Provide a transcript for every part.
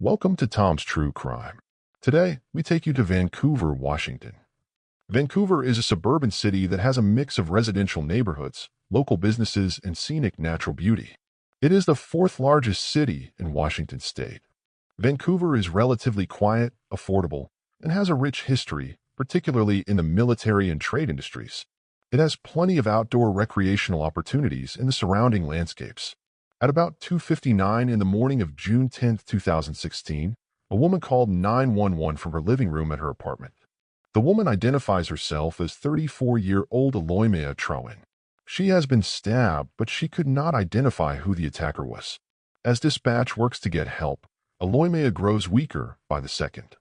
Welcome to Tom's True Crime. Today, we take you to Vancouver, Washington. Vancouver is a suburban city that has a mix of residential neighborhoods, local businesses, and scenic natural beauty. It is the fourth largest city in Washington state. Vancouver is relatively quiet, affordable, and has a rich history, particularly in the military and trade industries. It has plenty of outdoor recreational opportunities in the surrounding landscapes. At about 2:59 in the morning of June 10, 2016, a woman called 911 from her living room at her apartment. The woman identifies herself as 34-year-old Eloimaya Trawynn. She has been stabbed, but she could not identify who the attacker was. As dispatch works to get help, Eloimaya grows weaker by the second.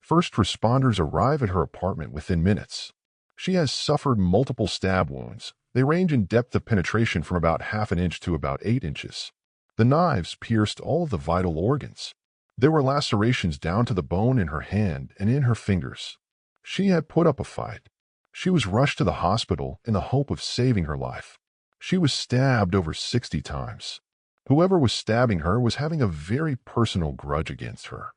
First responders arrive at her apartment within minutes. She has suffered multiple stab wounds. They range in depth of penetration from about half an inch to about 8 inches. The knives pierced all of the vital organs. There were lacerations down to the bone in her hand and in her fingers. She had put up a fight. She was rushed to the hospital in the hope of saving her life. She was stabbed over 60 times. Whoever was stabbing her was having a very personal grudge against her.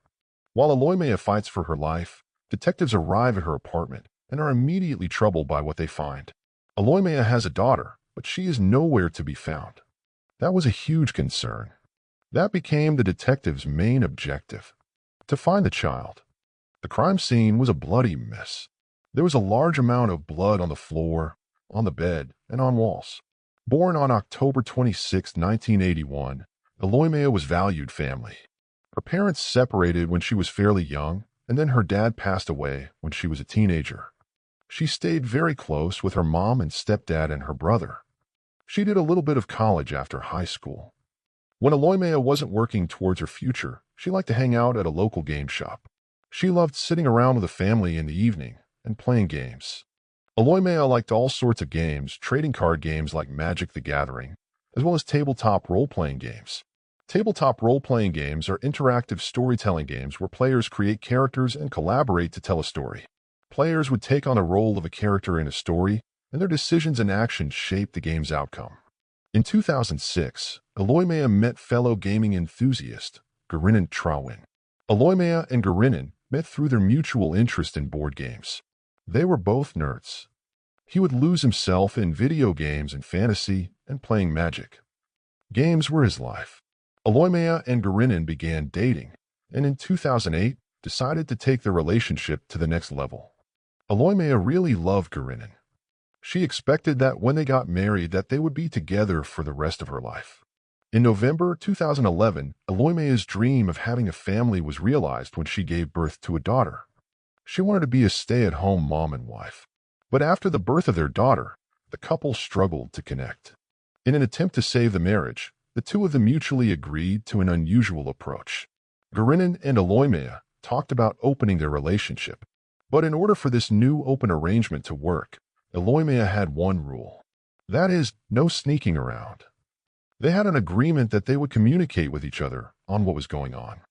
While Eloimaya fights for her life, detectives arrive at her apartment and are immediately troubled by what they find. Eloimaya has a daughter, but she is nowhere to be found. That was a huge concern. That became the detective's main objective: to find the child. The crime scene was a bloody mess. There was a large amount of blood on the floor, on the bed, and on walls. Born on October 26, 1981, Eloimaya was valued family. Her parents separated when she was fairly young, and then her dad passed away when she was a teenager. She stayed very close with her mom and stepdad and her brother. She did a little bit of college after high school. When Eloimaya wasn't working towards her future, she liked to hang out at a local game shop. She loved sitting around with the family in the evening and playing games. Eloimaya liked all sorts of games, trading card games like Magic the Gathering, as well as tabletop role-playing games. Tabletop role-playing games are interactive storytelling games where players create characters and collaborate to tell a story. Players would take on the role of a character in a story, and their decisions and actions shape the game's outcome. In 2006, Eloimaya met fellow gaming enthusiast Garynnon Trawynn. Eloimaya and Garynnon met through their mutual interest in board games. They were both nerds. He would lose himself in video games and fantasy and playing Magic. Games were his life. Eloimaya and Garynnon began dating, and in 2008 decided to take their relationship to the next level. Eloimaya really loved Garynnon. She expected that when they got married that they would be together for the rest of her life. In November 2011, Eloimaya's dream of having a family was realized when she gave birth to a daughter. She wanted to be a stay-at-home mom and wife. But after the birth of their daughter, the couple struggled to connect. In an attempt to save the marriage, the two of them mutually agreed to an unusual approach. Garynnon and Eloimaya talked about opening their relationship. But in order for this new open arrangement to work, Eloimaya had one rule. That is, no sneaking around. They had an agreement that they would communicate with each other on what was going on.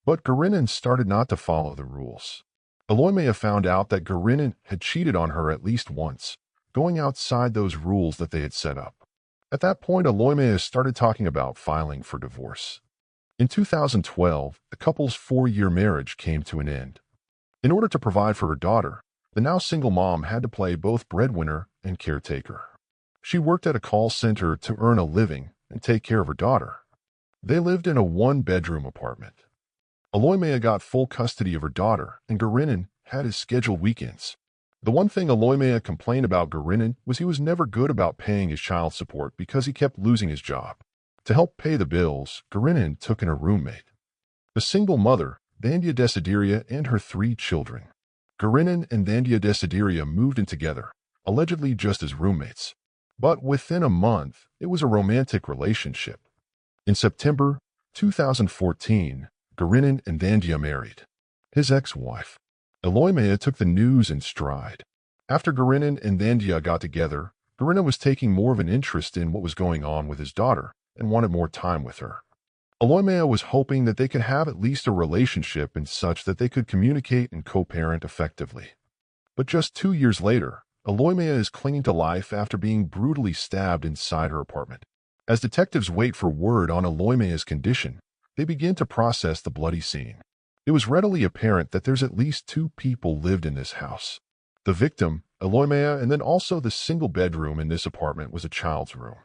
But Garynnon started not to follow the rules. Eloimaya found out that Garynnon had cheated on her at least once, going outside those rules that they had set up. At that point, Eloimaya started talking about filing for divorce. In 2012, the couple's 4-year marriage came to an end. In order to provide for her daughter, the now single mom had to play both breadwinner and caretaker. She worked at a call center to earn a living and take care of her daughter. They lived in a 1-bedroom apartment. Eloimaya got full custody of her daughter, and Garynnon had his scheduled weekends. The one thing Eloimaya complained about Garynnon was he was never good about paying his child support because he kept losing his job. To help pay the bills, Garynnon took in a roommate. The single mother, Thandia Desideria, and her 3 children. Garynnon and Thandia Desideria moved in together, allegedly just as roommates. But within a month, it was a romantic relationship. In September 2014, Garynnon and Thandia married. His ex-wife, Eloimaya, took the news in stride. After Garynnon and Thandia got together, Garynnon was taking more of an interest in what was going on with his daughter and wanted more time with her. Eloimaya was hoping that they could have at least a relationship in such that they could communicate and co-parent effectively. But just 2 years later, Eloimaya is clinging to life after being brutally stabbed inside her apartment. As detectives wait for word on Eloimaya's condition, They begin to process the bloody scene. It was readily apparent that there's at least 2 people lived in this house. The victim, Eloimaya, and then also the single bedroom in this apartment was a child's room.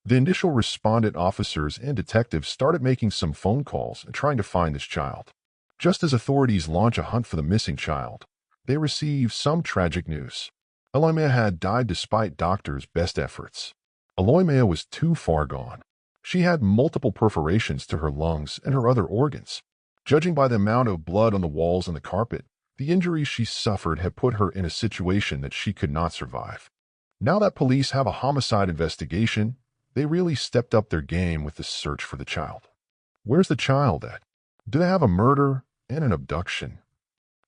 The initial respondent officers and detectives started making some phone calls and trying to find this child. Just as authorities launch a hunt for the missing child, they receive some tragic news. Eloimaya had died despite doctors' best efforts. Eloimaya was too far gone. She had multiple perforations to her lungs and her other organs. Judging by the amount of blood on the walls and the carpet, the injuries she suffered had put her in a situation that she could not survive. Now that police have a homicide investigation, they really stepped up their game with the search for the child. Where's the child at? Do they have a murder and an abduction?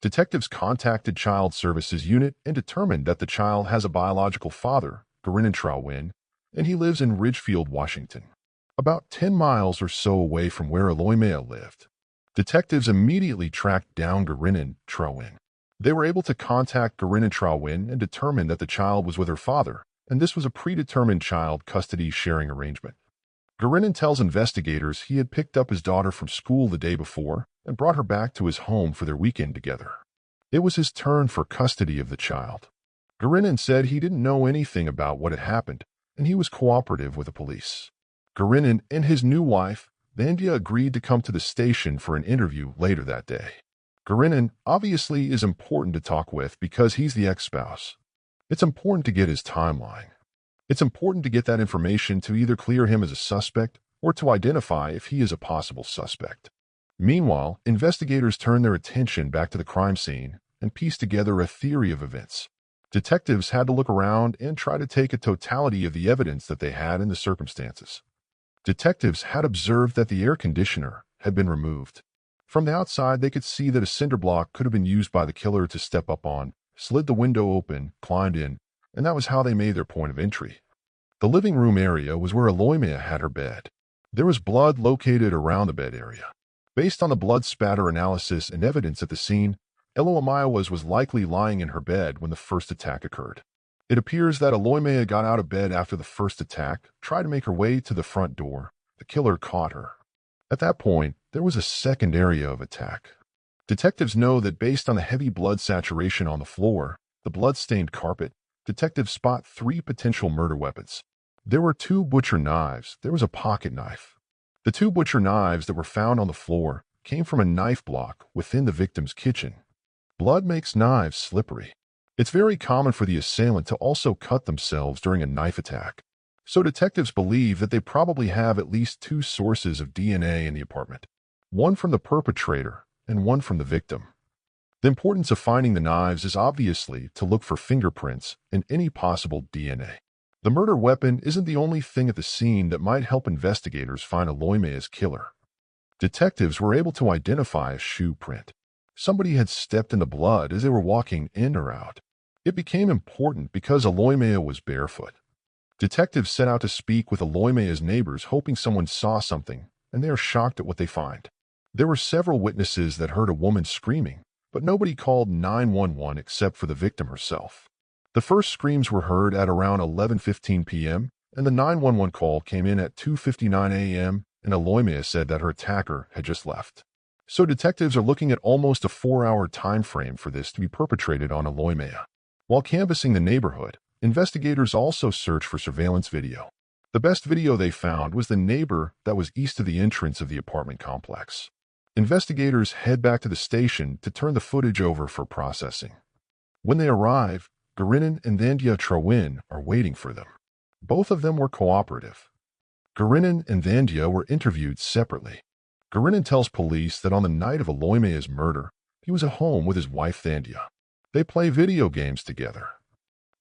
Detectives contacted Child Services Unit and determined that the child has a biological father, Garynnon Trawynn, and he lives in Ridgefield, Washington, about 10 miles or so away from where Eloimaya lived. Detectives immediately tracked down Garynnon Trawynn. They were able to contact Garynnon Trawynn and determine that the child was with her father, and this was a predetermined child custody sharing arrangement. Garynnon tells investigators he had picked up his daughter from school the day before and brought her back to his home for their weekend together. It was his turn for custody of the child. Garynnon said he didn't know anything about what had happened, and he was cooperative with the police. Garynnon and his new wife, Thandia, agreed to come to the station for an interview later that day. Garynnon obviously is important to talk with because he's the ex-spouse. It's important to get his timeline. It's important to get that information to either clear him as a suspect or to identify if he is a possible suspect. Meanwhile, investigators turn their attention back to the crime scene and piece together a theory of events. Detectives had to look around and try to take a totality of the evidence that they had in the circumstances. Detectives had observed that the air conditioner had been removed. From the outside, they could see that a cinder block could have been used by the killer to step up on, slid the window open, climbed in, and that was how they made their point of entry. The living room area was where Eloimaya had her bed. There was blood located around the bed area. Based on the blood spatter analysis and evidence at the scene, Eloimaya was likely lying in her bed when the first attack occurred. It appears that Eloimaya got out of bed after the first attack, tried to make her way to the front door. The killer caught her. At that point, there was a second area of attack. Detectives know that based on the heavy blood saturation on the floor, the blood-stained carpet, detectives spot 3 potential murder weapons. There were 2 butcher knives. There was a pocket knife. The 2 butcher knives that were found on the floor came from a knife block within the victim's kitchen. Blood makes knives slippery. It's very common for the assailant to also cut themselves during a knife attack. So detectives believe that they probably have at least 2 sources of DNA in the apartment, one from the perpetrator and one from the victim. The importance of finding the knives is obviously to look for fingerprints and any possible DNA. The murder weapon isn't the only thing at the scene that might help investigators find Eloimaya's killer. Detectives were able to identify a shoe print. Somebody had stepped in the blood as they were walking in or out. It became important because Eloimaya was barefoot. Detectives set out to speak with Eloimaya's neighbors hoping someone saw something, and they are shocked at what they find. There were several witnesses that heard a woman screaming, but nobody called 911 except for the victim herself. The first screams were heard at around 11:15 p.m., and the 911 call came in at 2:59 a.m., and Eloimaya said that her attacker had just left. So detectives are looking at almost a 4-hour time frame for this to be perpetrated on Eloimaya. While canvassing the neighborhood, investigators also searched for surveillance video. The best video they found was the neighbor that was east of the entrance of the apartment complex. Investigators head back to the station to turn the footage over for processing. When they arrive, Garynnon and Thandia Trawynn are waiting for them. Both of them were cooperative. Garynnon and Thandia were interviewed separately. Garynnon tells police that on the night of Eloimaya's murder, he was at home with his wife Thandia. They play video games together.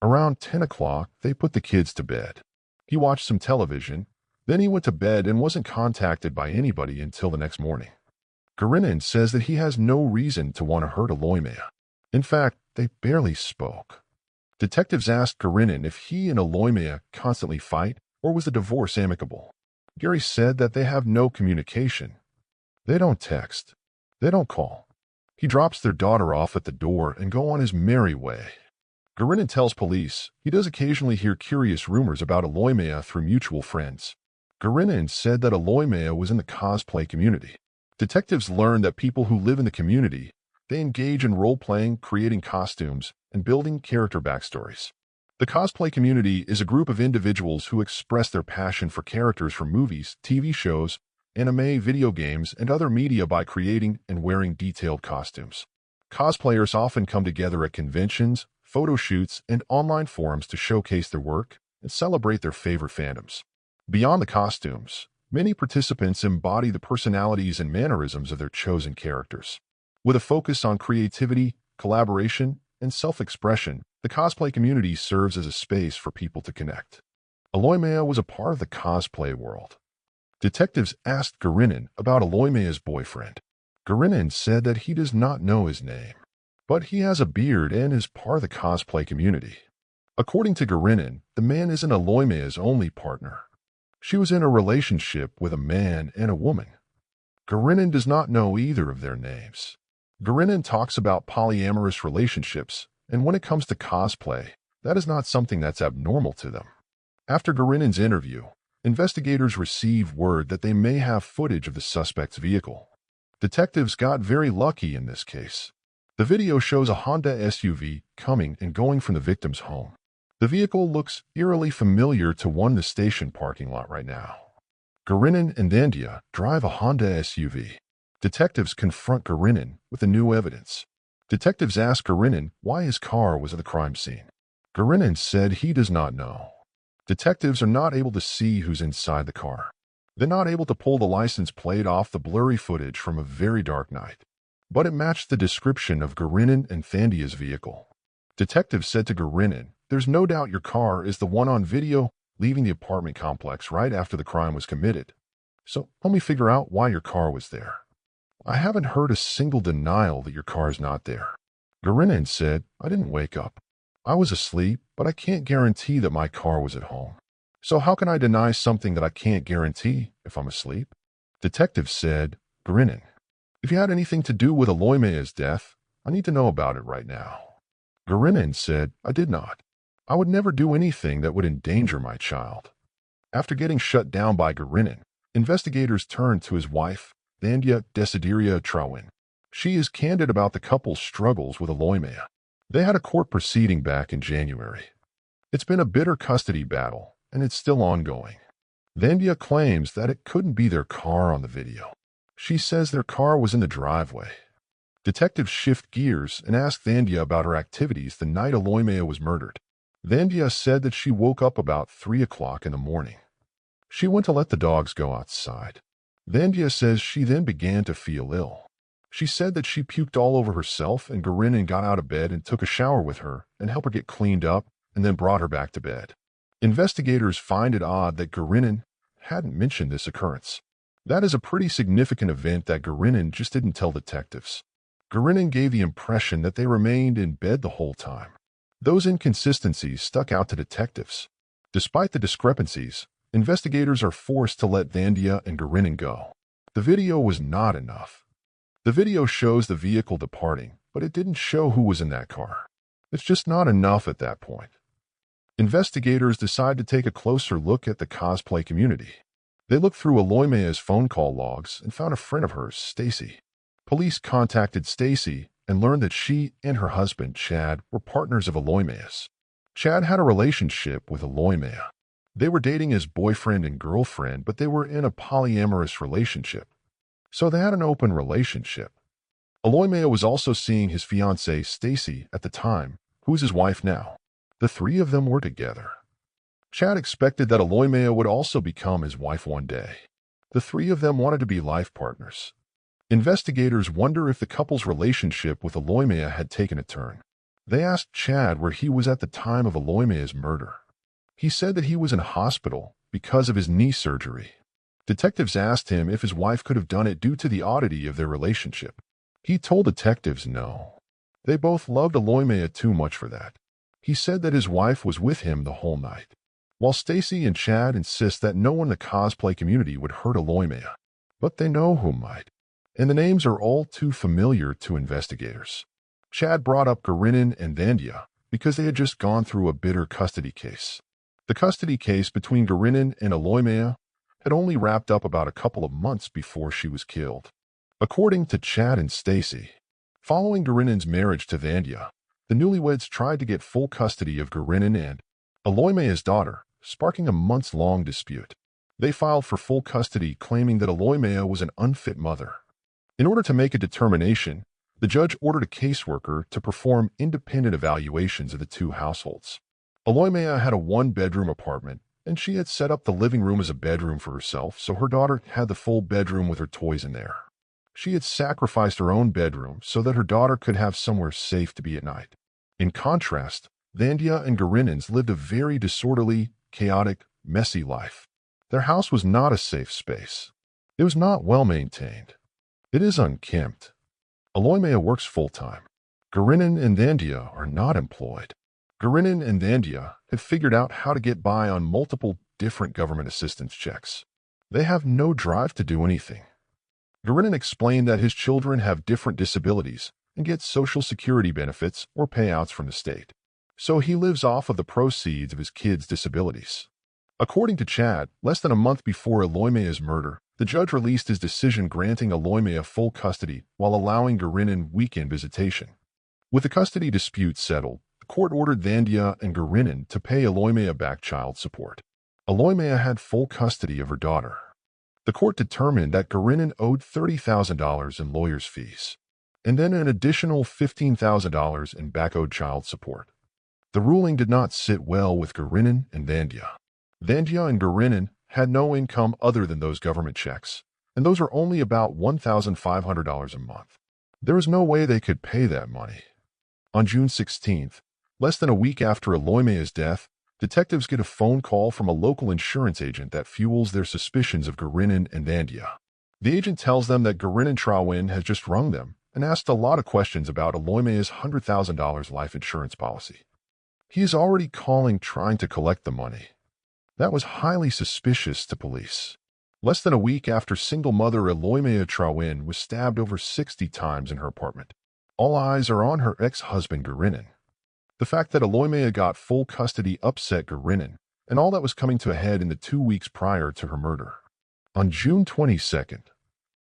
Around 10 o'clock, they put the kids to bed. He watched some television, then he went to bed and wasn't contacted by anybody until the next morning. Garynnon says that he has no reason to want to hurt Eloimaya. In fact, they barely spoke. Detectives asked Garynnon if he and Eloimaya constantly fight, or was the divorce amicable. Gary said that they have no communication. They don't text. They don't call. He drops their daughter off at the door and go on his merry way. Garynnon tells police he does occasionally hear curious rumors about Eloimaya through mutual friends. Garynnon said that Eloimaya was in the cosplay community. Detectives learned that people who live in the community, they engage in role-playing, creating costumes, and building character backstories. The cosplay community is a group of individuals who express their passion for characters from movies, TV shows, anime, video games, and other media by creating and wearing detailed costumes. Cosplayers often come together at conventions, photo shoots, and online forums to showcase their work and celebrate their favorite fandoms. Beyond the costumes, many participants embody the personalities and mannerisms of their chosen characters. With a focus on creativity, collaboration, and self-expression, the cosplay community serves as a space for people to connect. Eloimaya was a part of the cosplay world. Detectives asked Garynnon about Eloimaya's boyfriend. Garynnon said that he does not know his name, but he has a beard and is part of the cosplay community. According to Garynnon, the man isn't Eloimaya's only partner. She was in a relationship with a man and a woman. Garynnon does not know either of their names. Garynnon talks about polyamorous relationships, and when it comes to cosplay, that is not something that's abnormal to them. After Garynnon's interview, investigators received word that they may have footage of the suspect's vehicle. Detectives got very lucky in this case. The video shows a Honda SUV coming and going from the victim's home. The vehicle looks eerily familiar to one in the station parking lot right now. Garynnon and Thandia drive a Honda SUV. Detectives confront Garynnon with the new evidence. Detectives ask Garynnon why his car was at the crime scene. Garynnon said he does not know. Detectives are not able to see who's inside the car. They're not able to pull the license plate off the blurry footage from a very dark night. But it matched the description of Garynnon and Thandia's vehicle. Detectives said to Garynnon, "There's no doubt your car is the one on video leaving the apartment complex right after the crime was committed. So help me figure out why your car was there. I haven't heard a single denial that your car is not there." Garynnon said, "I didn't wake up. I was asleep, but I can't guarantee that my car was at home. So how can I deny something that I can't guarantee if I'm asleep?" Detectives said, "Garynnon, if you had anything to do with Eloimaya's death, I need to know about it right now." Garynnon said, "I did not. I would never do anything that would endanger my child." After getting shut down by Garynnon, investigators turned to his wife, Thandia Desideria Trawynn. She is candid about the couple's struggles with Eloimaya. They had a court proceeding back in January. It's been a bitter custody battle, and it's still ongoing. Thandia claims that it couldn't be their car on the video. She says their car was in the driveway. Detectives shift gears and ask Thandia about her activities the night Eloimaya was murdered. Thandia said that she woke up about 3 o'clock in the morning. She went to let the dogs go outside. Thandia says she then began to feel ill. She said that she puked all over herself, and Garynnon got out of bed and took a shower with her and helped her get cleaned up and then brought her back to bed. Investigators find it odd that Garynnon hadn't mentioned this occurrence. That is a pretty significant event that Garynnon just didn't tell detectives. Garynnon gave the impression that they remained in bed the whole time. Those inconsistencies stuck out to detectives. Despite the discrepancies, investigators are forced to let Thandia and Garynnon go. The video was not enough. The video shows the vehicle departing, but it didn't show who was in that car. It's just not enough at that point. Investigators decide to take a closer look at the cosplay community. They looked through Eloimaya's phone call logs and found a friend of hers, Stacy. Police contacted Stacy and learned that she and her husband, Chad, were partners of Eloimaya's. Chad had a relationship with Eloimaya. They were dating as boyfriend and girlfriend, but they were in a polyamorous relationship. So they had an open relationship. Eloimaya was also seeing his fiancée, Stacy, at the time, who is his wife now. The three of them were together. Chad expected that Eloimaya would also become his wife one day. The three of them wanted to be life partners. Investigators wonder if the couple's relationship with Eloimaya had taken a turn. They asked Chad where he was at the time of Eloimaya's murder. He said that he was in hospital because of his knee surgery. Detectives asked him if his wife could have done it due to the oddity of their relationship. He told detectives no. They both loved Eloimaya too much for that. He said that his wife was with him the whole night. While Stacy and Chad insist that no one in the cosplay community would hurt Eloimaya, but they know who might. And the names are all too familiar to investigators. Chad brought up Garynnon and Thandia because they had just gone through a bitter custody case. The custody case between Garynnon and Eloimaya had only wrapped up about a couple of months before she was killed. According to Chad and Stacy, following Garynnon's marriage to Thandia, the newlyweds tried to get full custody of Garynnon and Eloimaya's daughter, sparking a months-long dispute. They filed for full custody, claiming that Eloimaya was an unfit mother. In order to make a determination, the judge ordered a caseworker to perform independent evaluations of the two households. Eloimaya had a one-bedroom apartment, and she had set up the living room as a bedroom for herself, so her daughter had the full bedroom with her toys in there. She had sacrificed her own bedroom so that her daughter could have somewhere safe to be at night. In contrast, Thandia and Garynnon's lived a very disorderly, chaotic, messy life. Their house was not a safe space. It was not well maintained. It is unkempt. Eloimaya works full-time. Garynnon and Thandia are not employed. Garynnon and Thandia have figured out how to get by on multiple different government assistance checks. They have no drive to do anything. Garynnon explained that his children have different disabilities and get Social Security benefits or payouts from the state. So he lives off of the proceeds of his kids' disabilities. According to Chad, less than a month before Eloimaya's murder, the judge released his decision granting Eloimaya full custody while allowing Garynnon weekend visitation. With the custody dispute settled, the court ordered Thandia and Garynnon to pay Eloimaya back child support. Eloimaya had full custody of her daughter. The court determined that Garynnon owed $30,000 in lawyer's fees, and then an additional $15,000 in back-owed child support. The ruling did not sit well with Garynnon and Thandia. Thandia and Garynnon had no income other than those government checks, and those are only about $1,500 a month. There was no way they could pay that money. On June 16th, less than a week after Eloimaya's death, detectives get a phone call from a local insurance agent that fuels their suspicions of Garynnon and Thandia. The agent tells them that Garynnon Trawynn has just rung them and asked a lot of questions about Eloimaya's $100,000 life insurance policy. He is already calling trying to collect the money. That was highly suspicious to police. Less than a week after single mother Eloimaya Trawynn was stabbed over 60 times in her apartment, all eyes are on her ex-husband Garynnon. The fact that Eloimaya got full custody upset Garynnon, and all that was coming to a head in the 2 weeks prior to her murder. On June 22nd,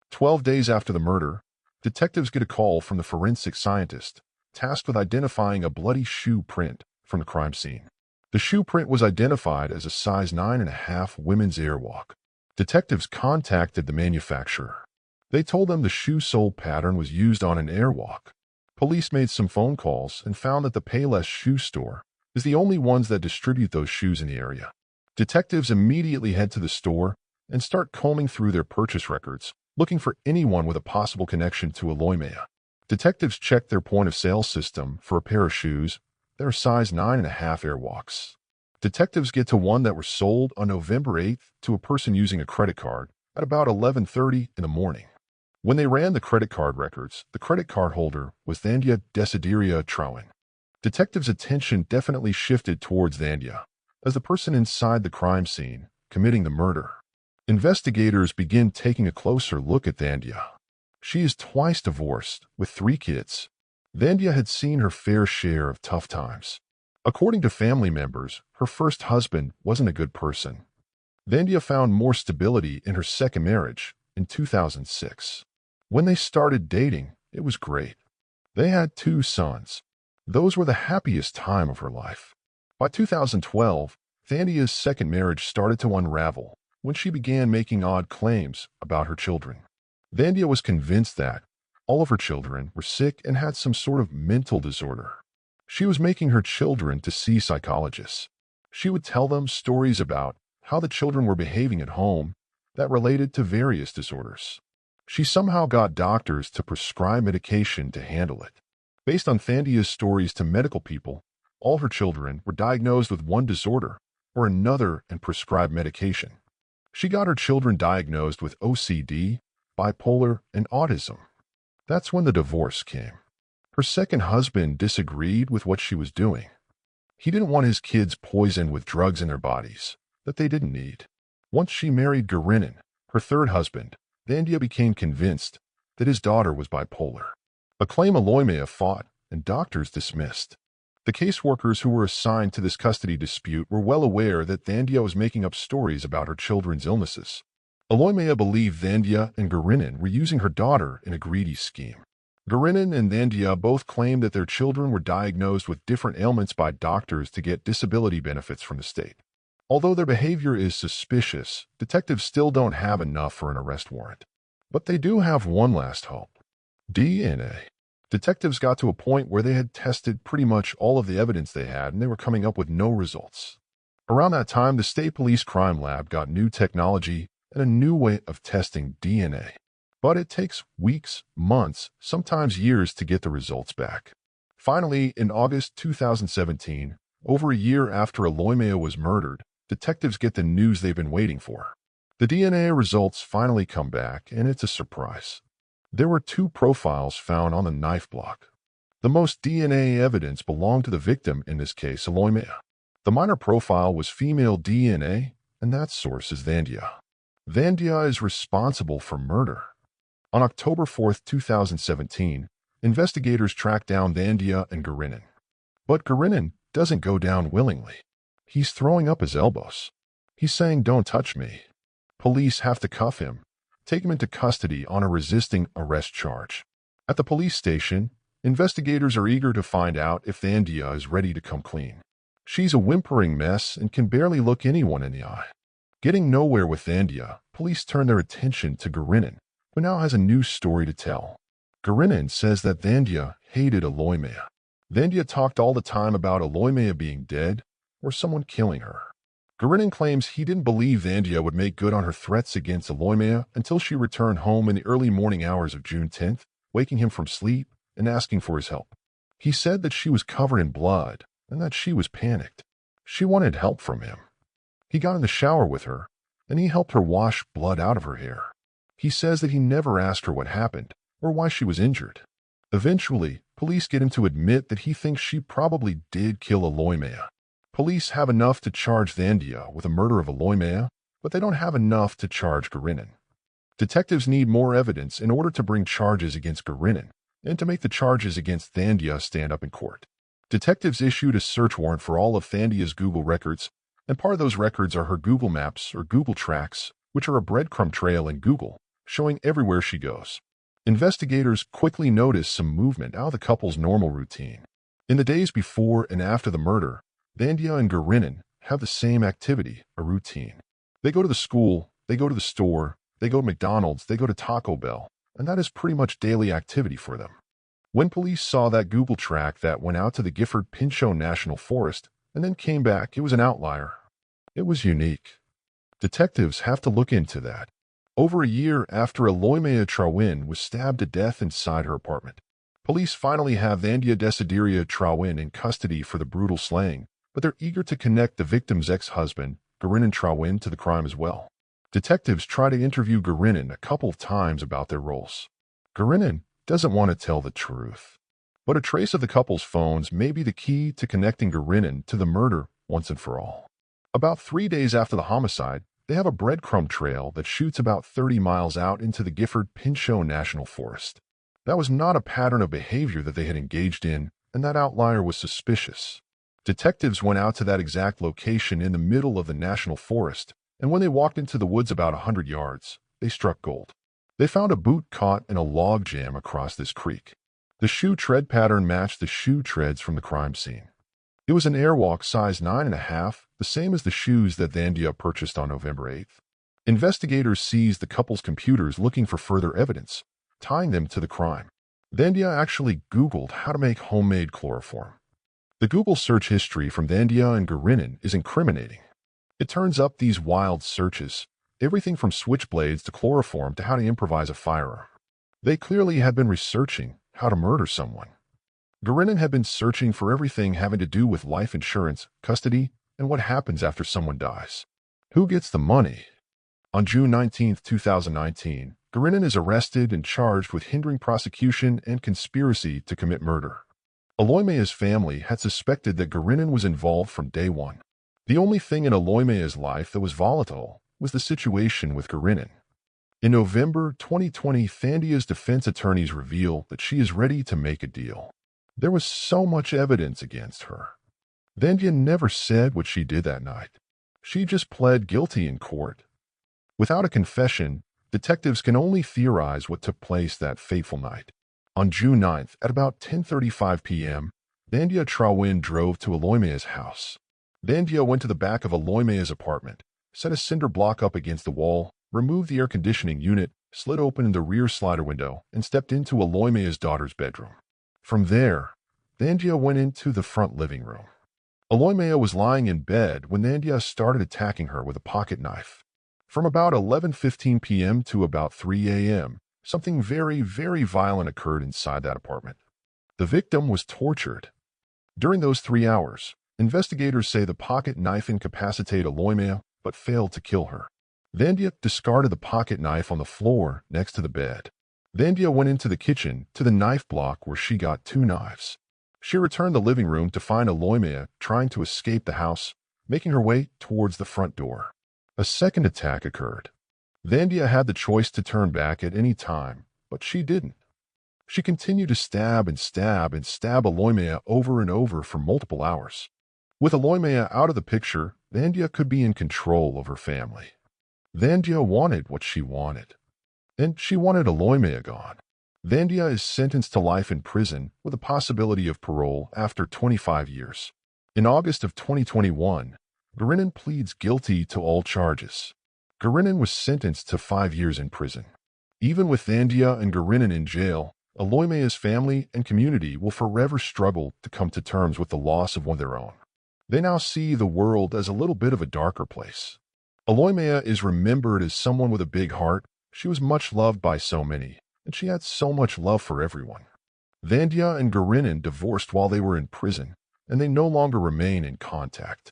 12 days after the murder, detectives get a call from the forensic scientist, tasked with identifying a bloody shoe print from the crime scene. The shoe print was identified as a size 9.5 women's airwalk. Detectives contacted the manufacturer. They told them the shoe sole pattern was used on an airwalk. Police made some phone calls and found that the Payless shoe store is the only ones that distribute those shoes in the area. Detectives immediately head to the store and start combing through their purchase records, looking for anyone with a possible connection to Eloimaya. Detectives checked their point-of-sale system for a pair of shoes. They're size 9.5 airwalks. Detectives get to one that was sold on November 8th to a person using a credit card at about 11:30 in the morning. When they ran the credit card records, the credit card holder was Thandia Desideria Trawynn. Detectives' attention definitely shifted towards Thandia as the person inside the crime scene committing the murder. Investigators begin taking a closer look at Thandia. She is twice divorced with 3 kids. Thandia had seen her fair share of tough times. According to family members, her first husband wasn't a good person. Thandia found more stability in her second marriage in 2006. When they started dating, it was great. They had 2 sons. Those were the happiest time of her life. By 2012, Thandia's second marriage started to unravel when she began making odd claims about her children. Thandia was convinced that all of her children were sick and had some sort of mental disorder. She was making her children to see psychologists. She would tell them stories about how the children were behaving at home that related to various disorders. She somehow got doctors to prescribe medication to handle it. Based on Thandia's stories to medical people, all her children were diagnosed with one disorder or another and prescribed medication. She got her children diagnosed with OCD, bipolar, and autism. That's when the divorce came. Her second husband disagreed with what she was doing. He didn't want his kids poisoned with drugs in their bodies that they didn't need. Once she married Garynnon, her third husband, Thandia became convinced that his daughter was bipolar, a claim Eloimaya fought and doctors dismissed. The caseworkers who were assigned to this custody dispute were well aware that Thandia was making up stories about her children's illnesses. Eloimaya believed Thandia and Garynnon were using her daughter in a greedy scheme. Garynnon and Thandia both claimed that their children were diagnosed with different ailments by doctors to get disability benefits from the state. Although their behavior is suspicious, detectives still don't have enough for an arrest warrant. But they do have one last hope: DNA. Detectives got to a point where they had tested pretty much all of the evidence they had, and they were coming up with no results. Around that time, the state police crime lab got new technology and a new way of testing DNA. But it takes weeks, months, sometimes years to get the results back. Finally, in August 2017, over a year after Eloimaya was murdered, detectives get the news they've been waiting for. The DNA results finally come back, and it's a surprise. There were 2 profiles found on the knife block. The most DNA evidence belonged to the victim, in this case, Eloimaya. The minor profile was female DNA, and that source is Thandia. Thandia is responsible for murder. On October 4, 2017, investigators tracked down Thandia and Garynnon. But Garynnon doesn't go down willingly. He's throwing up his elbows. He's saying, "Don't touch me." Police have to cuff him, take him into custody on a resisting arrest charge. At the police station, investigators are eager to find out if Thandia is ready to come clean. She's a whimpering mess and can barely look anyone in the eye. Getting nowhere with Thandia, police turn their attention to Garynnon, who now has a new story to tell. Garynnon says that Thandia hated Eloimaya. Thandia talked all the time about Eloimaya being dead or someone killing her. Garynnon claims he didn't believe Thandia would make good on her threats against Eloimaya until she returned home in the early morning hours of June 10th, waking him from sleep and asking for his help. He said that she was covered in blood and that she was panicked. She wanted help from him. He got in the shower with her, and he helped her wash blood out of her hair. He says that he never asked her what happened or why she was injured. Eventually, police get him to admit that he thinks she probably did kill Eloimaya. Police have enough to charge Thandia with the murder of Eloimaya, but they don't have enough to charge Garynnon. Detectives need more evidence in order to bring charges against Garynnon and to make the charges against Thandia stand up in court. Detectives issued a search warrant for all of Thandia's Google records, and part of those records are her Google Maps or Google Tracks, which are a breadcrumb trail in Google, showing everywhere she goes. Investigators quickly notice some movement out of the couple's normal routine. In the days before and after the murder, Thandia and Garynnon have the same activity, a routine. They go to the school, they go to the store, they go to McDonald's, they go to Taco Bell, and that is pretty much daily activity for them. When police saw that Google track that went out to the Gifford-Pinchot National Forest and then came back, it was an outlier. It was unique. Detectives have to look into that. Over a year after Eloimaya Trawynn was stabbed to death inside her apartment, police finally have Thandia Desideria Trawynn in custody for the brutal slaying, but they're eager to connect the victim's ex-husband, Garynnon Trawynn, to the crime as well. Detectives try to interview Garynnon a couple of times about their roles. Garynnon doesn't want to tell the truth, but a trace of the couple's phones may be the key to connecting Garynnon to the murder once and for all. About 3 days after the homicide, they have a breadcrumb trail that shoots about 30 miles out into the Gifford-Pinchot National Forest. That was not a pattern of behavior that they had engaged in, and that outlier was suspicious. Detectives went out to that exact location in the middle of the national forest, and when they walked into the woods about 100 yards, they struck gold. They found a boot caught in a log jam across this creek. The shoe tread pattern matched the shoe treads from the crime scene. It was an Airwalk size 9.5, the same as the shoes that Thandia purchased on November 8th. Investigators seized the couple's computers looking for further evidence, tying them to the crime. Thandia actually Googled how to make homemade chloroform. The Google search history from Thandia and Garynnon is incriminating. It turns up these wild searches, everything from switchblades to chloroform to how to improvise a firearm. They clearly had been researching how to murder someone. Garynnon had been searching for everything having to do with life insurance, custody, and what happens after someone dies. Who gets the money? On June 19, 2019, Garynnon is arrested and charged with hindering prosecution and conspiracy to commit murder. Eloimaya's family had suspected that Garynnon was involved from day one. The only thing in Eloimaya's life that was volatile was the situation with Garynnon. In November 2020, Thandia's defense attorneys reveal that she is ready to make a deal. There was so much evidence against her. Thandia never said what she did that night. She just pled guilty in court. Without a confession, detectives can only theorize what took place that fateful night. On June 9th, at about 10:35 p.m., Thandia Trawynn drove to Eloimaya's house. Thandia went to the back of Eloimaya's apartment, set a cinder block up against the wall, removed the air conditioning unit, slid open the rear slider window, and stepped into Eloimaya's daughter's bedroom. From there, Thandia went into the front living room. Eloimaya was lying in bed when Thandia started attacking her with a pocket knife. From about 11:15 p.m. to about 3 a.m., something very, very violent occurred inside that apartment. The victim was tortured. During those 3 hours, investigators say the pocket knife incapacitated Eloimaya but failed to kill her. Thandia discarded the pocket knife on the floor next to the bed. Thandia went into the kitchen to the knife block where she got 2 knives. She returned to the living room to find Eloimaya trying to escape the house, making her way towards the front door. A second attack occurred. Thandia had the choice to turn back at any time, but she didn't. She continued to stab and stab and stab Eloimaya over and over for multiple hours. With Eloimaya out of the picture, Thandia could be in control of her family. Thandia wanted what she wanted, and she wanted Eloimaya gone. Thandia is sentenced to life in prison with a possibility of parole after 25 years. In August of 2021, Garynnon pleads guilty to all charges. Garynnon was sentenced to 5 years in prison. Even with Thandia and Garynnon in jail, Eloimaya's family and community will forever struggle to come to terms with the loss of one of their own. They now see the world as a little bit of a darker place. Eloimaya is remembered as someone with a big heart. She was much loved by so many, and she had so much love for everyone. Thandia and Garynnon divorced while they were in prison, and they no longer remain in contact.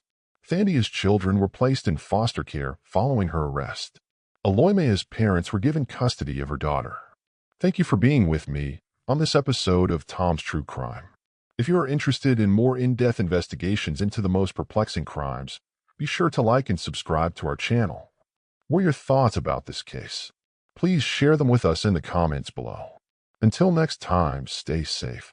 Thandia's children were placed in foster care following her arrest. Eloimaya's parents were given custody of her daughter. Thank you for being with me on this episode of Tom's True Crime. If you are interested in more in-depth investigations into the most perplexing crimes, be sure to like and subscribe to our channel. What are your thoughts about this case? Please share them with us in the comments below. Until next time, stay safe.